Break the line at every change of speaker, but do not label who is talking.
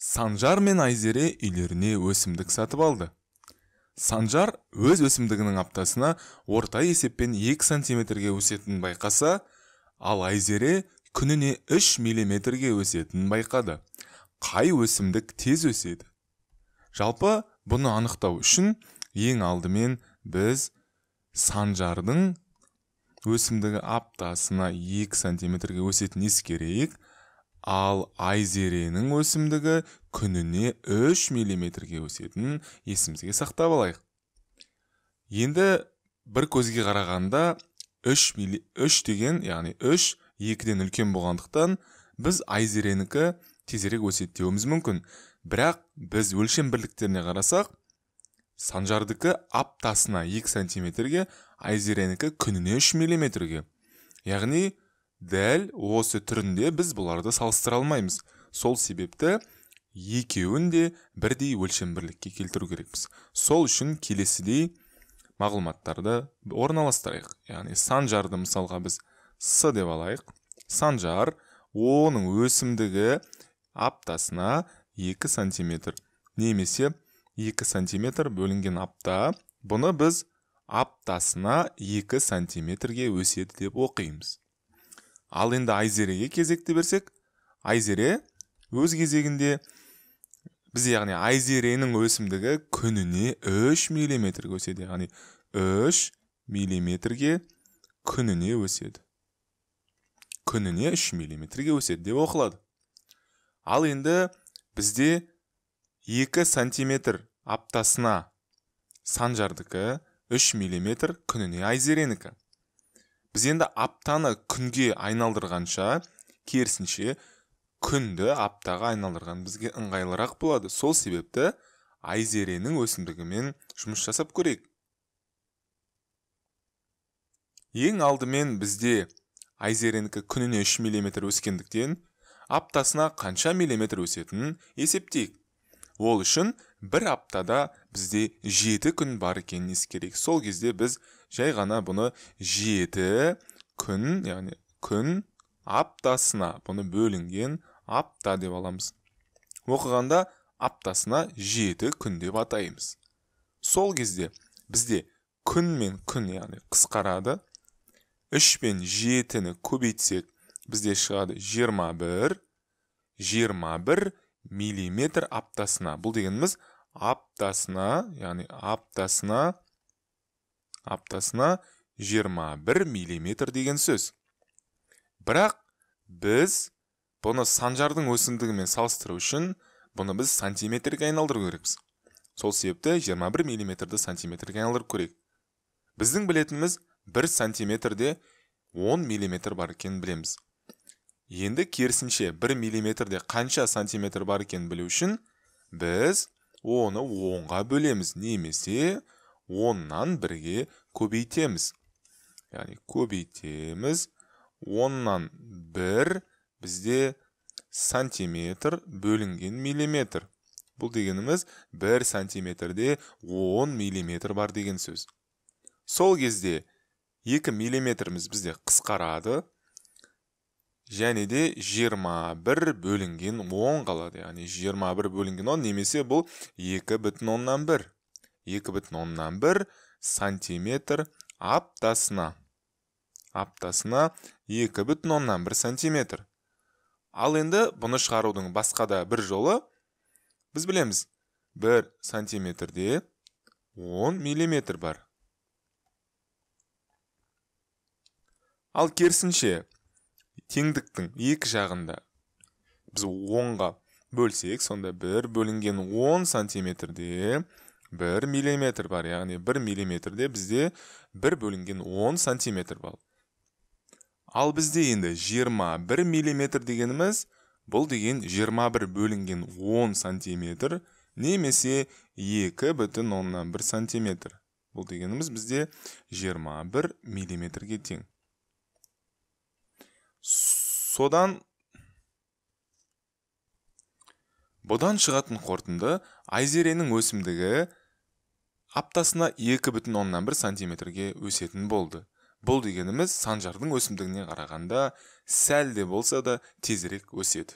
Санжар мен Айзере үйлеріне өсімдік сатып алды. Санжар өз өсімдігінің аптасына орта есеппен 2 сантиметрге өсетінін байқаса, ал Айзере күніне 3 миллиметрге өсетінін байқады. Қай өсімдік тез өседі? Жалпы, бұны анықтау үшін ең алдымен біз Санжардың өсімдігі аптасына 2 сантиметрге өсетінін ескерейік, ал Айзеренің өсімдігі күніне 3 миллиметрге өсетінін есімізге сақтап алайық. Енді бір көзге қарағанда 3 деген, яғни 3 2-ден үлкен болғандықтан біз Айзеренікі тезірек өседі деуіміз мүмкін. Бірақ біз өлшем бірліктеріне қарасақ, Санжардікі аптасына 2 сантиметрге, Айзеренікі күніне 3 миллиметрге. Яғни дәл осы түрінде біз бұларды салыстыра алмаймыз. Сол себепті екеуін де бірдей өлшем бірлікке келтіру керекпіз. Сол үшін келесідей мағлұматтарды орналастырайық. Яғни Санжарды мысалға біз С деп алайық. Санжар, оның өсімдігі аптасына 2 сантиметр. Немесе 2 сантиметр бөлінген апта. Бұны біз аптасына 2 сантиметрге өседі деп оқимыз. Ал енді Айзереге кезекті берсек, Айзере өз кезегінде біз яғни Айзеренің өсімдігі күніне 3 миллиметрге өседі. Яғни 3 миллиметрге күніне өседі. Күніне 3 миллиметрге өседі деп оқылады. Ал енді бізде 2 сантиметр аптасына Санжардікі, 3 миллиметр күніне Айзеренікі. Біз енді аптаны күнге айналдырғанша, керісінше күнді аптаға айналдырған бізге ыңғайлырақ болады. Сол себепті Айзеренің өсімдігімен жұмыс жасап көрейік. Ең алдымен бізде Айзеренікі күніне 3 миллиметр өскендіктен, аптасына қанша миллиметр өсетінін есептейік. Ол үшін бір аптада бізде 7 күн бар екенін ескерейік. Сол кезде біз жай ғана бұны 7 күн, яғни күн аптасына, бұны бөлінген апта деп аламыз. Оқығанда аптасына 7 күн деп атаймыз. Сол кезде бізде күн мен күн, яғни қысқарады. 3 пен 7-ні көбейтсек, бізде шығады 21 миллиметр аптасына. Бұл дегеніміз аптасына, яғни аптасына 21 миллиметр деген сөз. Бірақ біз бұны Санжардың өсімдігімен салыстыру үшін бұны біз сантиметрге айналдыру керекпіз. Сол себепті 21 миллиметрді сантиметрге айналдырып көрейік. Біздің білетініміз 1 сантиметрде 10 миллиметр бар екенін білеміз. Енді керісінше 1 миллиметрде қанша сантиметр бар екенін білу үшін біз оны 10-ға бөлеміз, немесе 10-нан 1-ге көбейтеміз. Яғни көбейтеміз, 10-нан 1 бізде сантиметр бөлінген миллиметр. Бұл дегеніміз 1 сантиметрде 10 миллиметр бар деген сөз. Сол кезде 2 миллиметріміз бізде қысқарады, және де 21 бөлінген 10 қалады. Яғни 21 бөлінген 10, немесе бұл 2,1. 2,1 сантиметр аптасына. Аптасына 2,1 сантиметр. Ал енді бұны шығарудың басқа да бір жолы, біз білеміз, 1 сантиметрде 10 миллиметр бар. Ал керісінше, теңдіктің екі жағында біз 10-ға бөлсек, сонда 1 бөлінген 10 сантиметрде 1 миллиметр бар. Яғни 1 миллиметрде бізде 1 бөлінген 10 сантиметр бар. Ал бізде енді 21 миллиметр дегеніміз, бұл деген 21 бөлінген 10 сантиметр, немесе 2,1 сантиметр. Бұл дегеніміз бізде 21 миллиметрге тең. Бұдан шығатын қорытынды Айзеренің өсімдігі аптасына 2,1 сантиметрге өсетін болды. Бұл дегеніміз Санжардың өсімдігіне қарағанда сәл де болса да тезірек өседі.